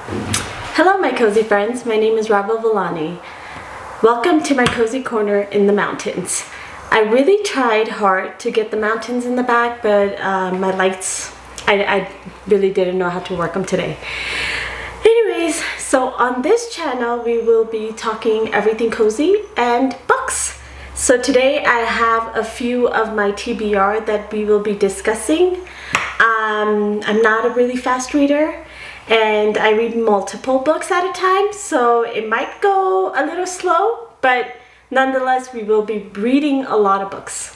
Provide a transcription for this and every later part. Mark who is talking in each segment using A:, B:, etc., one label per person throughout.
A: Hello my cozy friends, my name is Rava Villani. Welcome to my cozy corner in the mountains. I really tried hard to get the mountains in the back, but my lights, I really didn't know how to work them today. Anyways, so on this channel we will be talking everything cozy and books. So today I have a few of my TBR that we will be discussing. I'm not a really fast reader and I read multiple books at a time, so it might go a little slow, but nonetheless we will be reading a lot of books.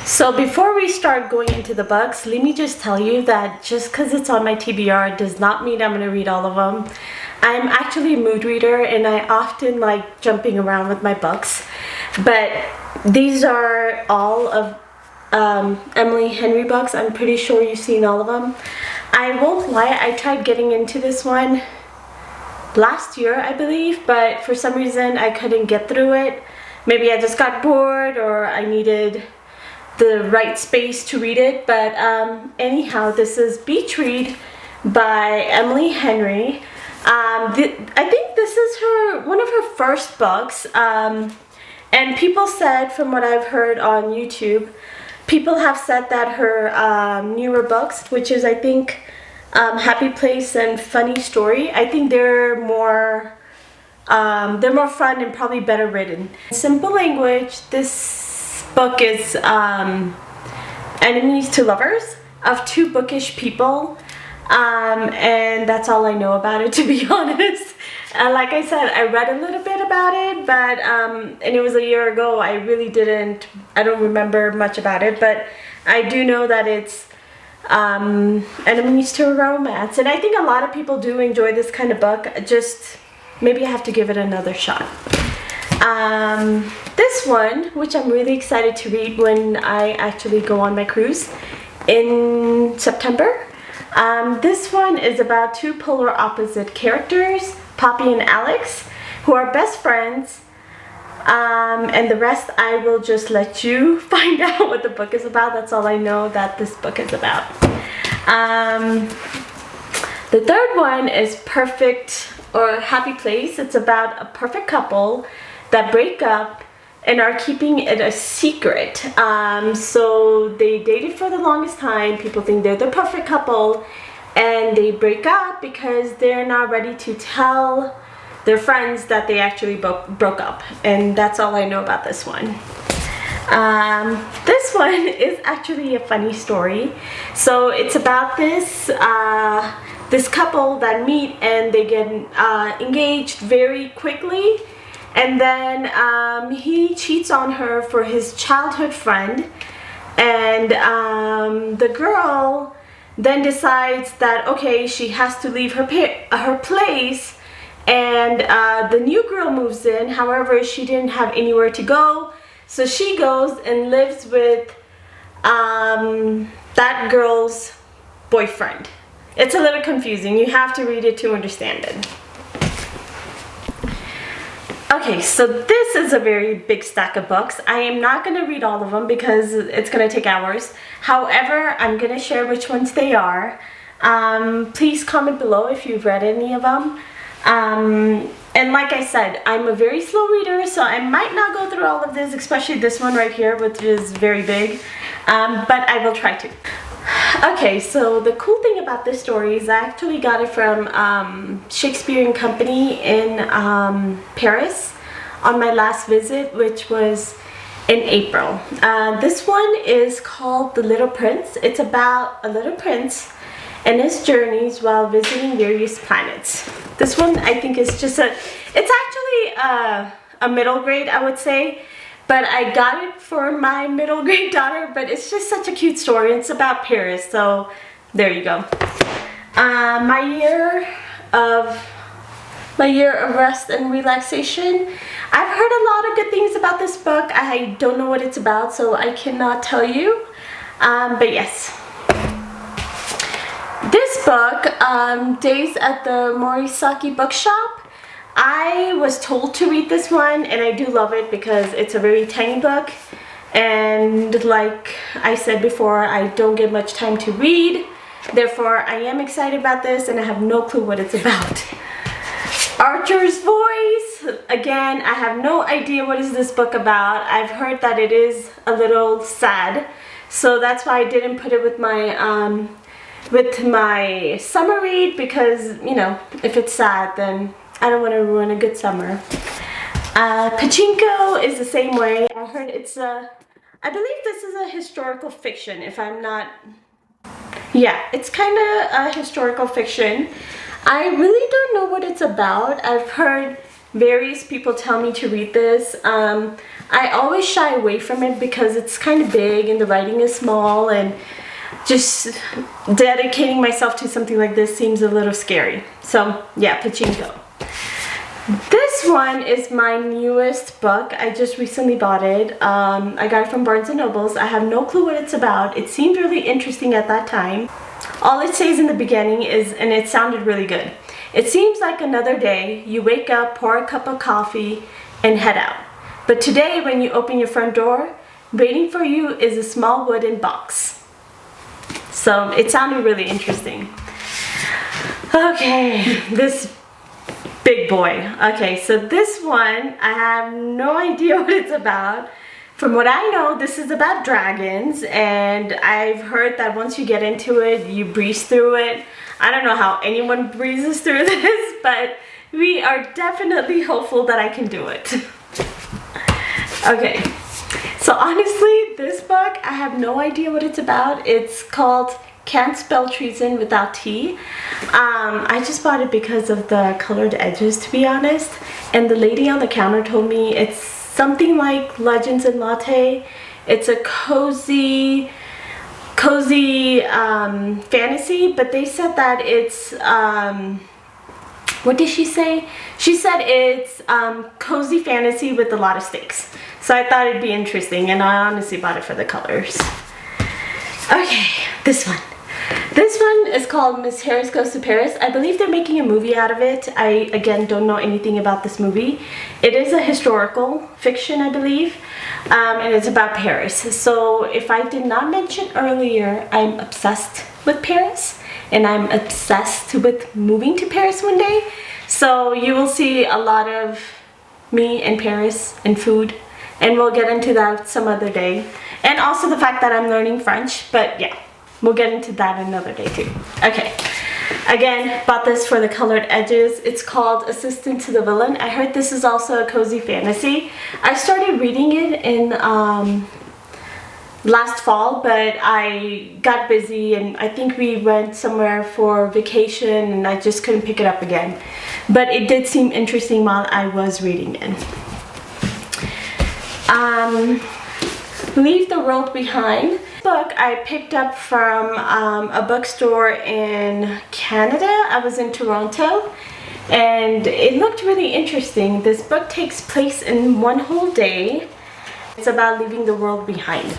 A: So before we start going into the books, let me just tell you that just because it's on my TBR does not mean I'm going to read all of them. I'm actually a mood reader and I often like jumping around with my books, but these are all of Emily Henry books. I'm pretty sure you've seen all of them. I won't lie, I tried getting into this one last year, I believe, but for some reason I couldn't get through it. Maybe I just got bored or I needed the right space to read it, but anyhow, this is Beach Read by Emily Henry. I think this is one of her first books, and people said, from what I've heard on YouTube, people have said that her newer books, which is I think Happy Place and Funny Story, I think they're more fun and probably better written. Simple language, this book is enemies to lovers of two bookish people, and that's all I know about it, to be honest. Like I said, I read a little bit about it, but and it was a year ago. I don't remember much about it, but I do know that it's enemies to romance, and I think a lot of people do enjoy this kind of book. Just maybe I have to give it another shot. This one, which I'm really excited to read when I actually go on my cruise in September. This one is about two polar opposite characters, Poppy and Alex, who are best friends, and the rest I will just let you find out what the book is about. That's all I know that this book is about. The third one is Perfect or Happy Place. It's about a perfect couple that break up and are keeping it a secret. So they dated for the longest time. People think they're the perfect couple, and they break up because they're not ready to tell their friends that they actually broke up. And that's all I know about this one. This one is actually a funny story. So it's about this couple that meet and they get engaged very quickly, and then he cheats on her for his childhood friend, and the girl then decides that okay, she has to leave her place, and the new girl moves in. However, she didn't have anywhere to go, so she goes and lives with that girl's boyfriend. It's a little confusing. You have to read it to understand it. Okay, so this is a very big stack of books. I am not going to read all of them because it's going to take hours. However, I'm going to share which ones they are. Please comment below if you've read any of them. And like I said, I'm a very slow reader, so I might not go through all of this, especially this one right here, which is very big. But I will try to. Okay, so the cool thing about this story is I actually got it from Shakespeare & Company in Paris on my last visit, which was in April. This one is called The Little Prince. It's about a little prince and his journeys while visiting various planets. This one I think is just it's actually a middle grade, I would say. But I got it for my middle grade daughter, but it's just such a cute story. It's about Paris, so there you go. My year of rest and relaxation. I've heard a lot of good things about this book. I don't know what it's about, so I cannot tell you. But yes. This book, Days at the Morisaki Bookshop. I was told to read this one, and I do love it because it's a very tiny book, and like I said before, I don't get much time to read, Therefore, I am excited about this and I have no clue what it's about. Archer's Voice. Again, I have no idea what is this book about. I've heard that it is a little sad, so that's why I didn't put it with my summer read, because, you know, if it's sad, then I don't want to ruin a good summer. Pachinko is the same way. I heard it's I believe this is a historical fiction, if I'm not... Yeah, it's kind of a historical fiction. I really don't know what it's about. I've heard various people tell me to read this. I always shy away from it because it's kind of big and the writing is small, and just dedicating myself to something like this seems a little scary. So yeah, Pachinko. This one is my newest book. I just recently bought it. I got it from Barnes & Nobles. I have no clue what it's about. It seemed really interesting at that time. All it says in the beginning is, and it sounded really good, it seems like another day. You wake up, pour a cup of coffee, and head out. But today, when you open your front door, waiting for you is a small wooden box. So it sounded really interesting. Okay, this big boy. Okay, so this one, I have no idea what it's about. From what I know, this is about dragons, and I've heard that once you get into it, you breeze through it. I don't know how anyone breezes through this, but we are definitely hopeful that I can do it. Okay, so honestly, this book, I have no idea what it's about. It's called Can't Spell Treason Without T. I just bought it because of the colored edges, to be honest, and the lady on the counter told me it's something like Legends and Latte. It's a cozy fantasy, but they said that it's what did she say? She said it's cozy fantasy with a lot of stakes. So I thought it'd be interesting, and I honestly bought it for the colors. Okay, this one. This one is called Miss Harris Goes to Paris. I believe they're making a movie out of it. I, again, don't know anything about this movie. It is a historical fiction, I believe, and it's about Paris. So if I did not mention earlier, I'm obsessed with Paris, and I'm obsessed with moving to Paris one day. So you will see a lot of me in Paris and food, and we'll get into that some other day. And also the fact that I'm learning French, but yeah. We'll get into that another day too. Okay, again, bought this for the colored edges. It's called Assistant to the Villain. I heard this is also a cozy fantasy. I started reading it in last fall, but I got busy and I think we went somewhere for vacation and I just couldn't pick it up again. But it did seem interesting while I was reading it. Leave the World Behind. Book I picked up from a bookstore in Canada. I was in Toronto and it looked really interesting. This book takes place in one whole day. It's about leaving the world behind.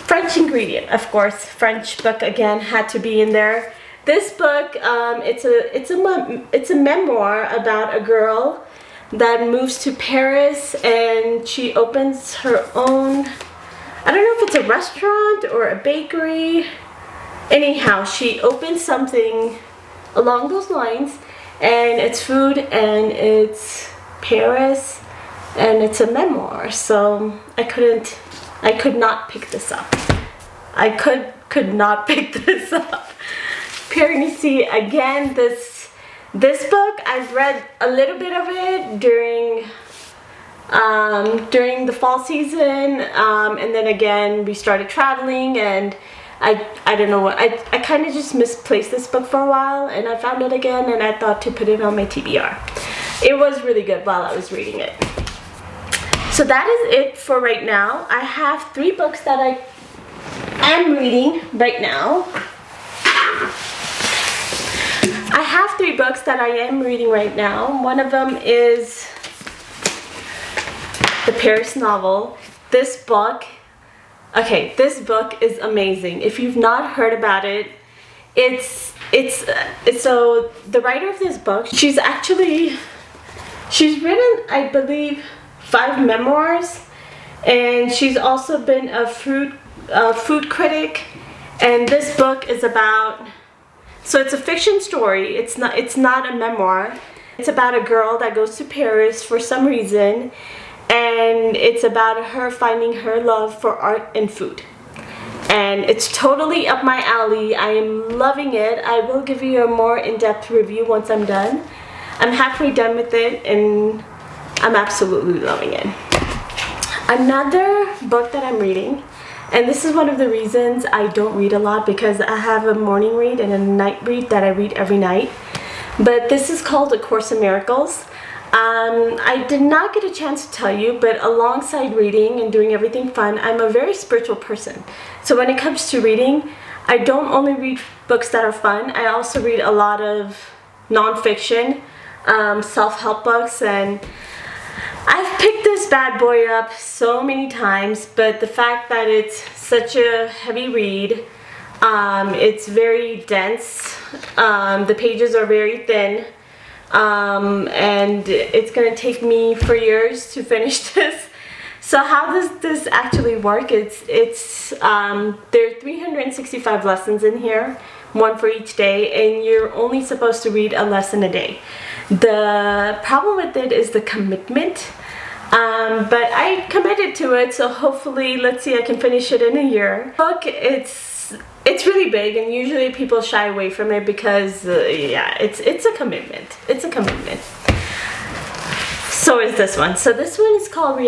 A: French ingredient, of course. French book again had to be in there. This book, it's a memoir about a girl that moves to Paris and she opens her own, I don't know if it's a restaurant or a bakery. Anyhow, she opens something along those lines, and it's food and it's Paris and it's a memoir. So I could not pick this up. I could not pick this up. Pregnancy, again, this book, I've read a little bit of it during the fall season, and then again we started traveling, and I don't know what, I kind of just misplaced this book for a while, and I found it again and I thought to put it on my TBR. It was really good while I was reading it. So that is it for right now. I have 3 books that I am reading right now. I have 3 books that I am reading right now. One of them is the Paris novel. This book is amazing. If you've not heard about it, it's so the writer of this book, she's written, I believe, 5 memoirs, and she's also been a food critic, And this book is about, so it's a fiction story. It's not a memoir. It's about a girl that goes to Paris for some reason, and it's about her finding her love for art and food. And it's totally up my alley. I am loving it. I will give you a more in-depth review once I'm done. I'm halfway done with it and I'm absolutely loving it. Another book that I'm reading, and this is one of the reasons I don't read a lot, because I have a morning read and a night read that I read every night. But this is called A Course in Miracles. I did not get a chance to tell you, but alongside reading and doing everything fun, I'm a very spiritual person. So when it comes to reading, I don't only read books that are fun, I also read a lot of nonfiction, self-help books, and I've picked this bad boy up so many times, but the fact that it's such a heavy read, it's very dense, the pages are very thin, and it's gonna take me for years to finish this. So how does this actually work? There are 365 lessons in here, one for each day, and you're only supposed to read a lesson a day. The problem with it is the commitment, but I committed to it, so hopefully, let's see, I can finish it in a year. Book, it's really big, and usually people shy away from it because yeah, it's a commitment. It's a commitment. So is this one. So this one is called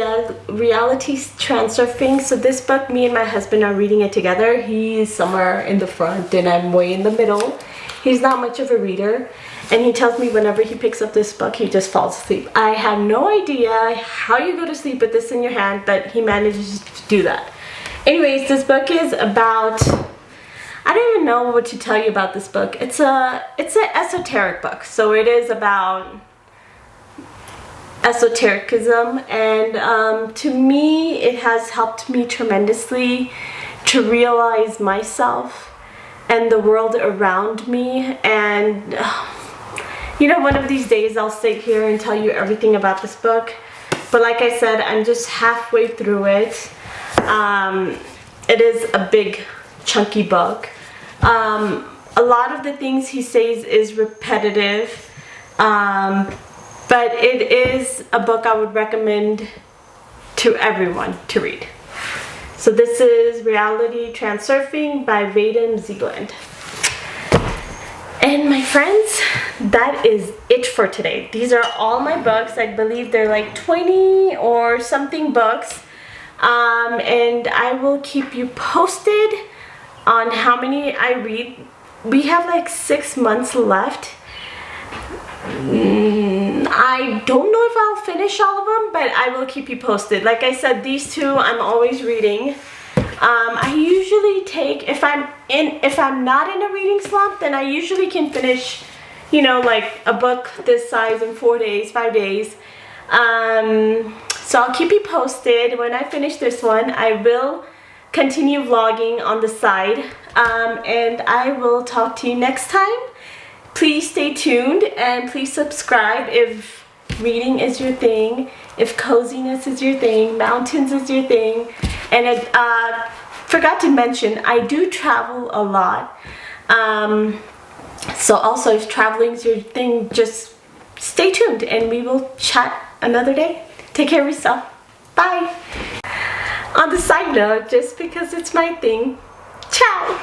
A: Reality Transurfing. So this book, me and my husband are reading it together. He's somewhere in the front and I'm way in the middle. He's not much of a reader, and he tells me whenever he picks up this book, he just falls asleep. I have no idea how you go to sleep with this in your hand, but he manages to do that. Anyways, this book is about, I don't even know what to tell you about this book. It's an esoteric book, so it is about esotericism, and to me it has helped me tremendously to realize myself and the world around me. And you know, one of these days I'll sit here and tell you everything about this book, but like I said, I'm just halfway through it. It is a big chunky book. A lot of the things he says is repetitive, but it is a book I would recommend to everyone to read. So this is Reality Transurfing by Vadim Zeeland. And my friends, that is it for today. These are all my books. I believe they're like 20 or something books. And I will keep you posted on how many I read. We have like 6 months left. I don't know if I'll finish all of them, but I will keep you posted. Like I said, these two I'm always reading. I usually take, if I'm not in a reading slump, then I usually can finish, you know, like a book this size in 4 days, 5 days. So I'll keep you posted. When I finish this one, I will continue vlogging on the side, and I will talk to you next time. Please stay tuned and please subscribe if reading is your thing, if coziness is your thing, mountains is your thing. And I forgot to mention, I do travel a lot. So also, if traveling is your thing, just stay tuned and we will chat another day. Take care of yourself. Bye. On the side note, just because it's my thing, ciao.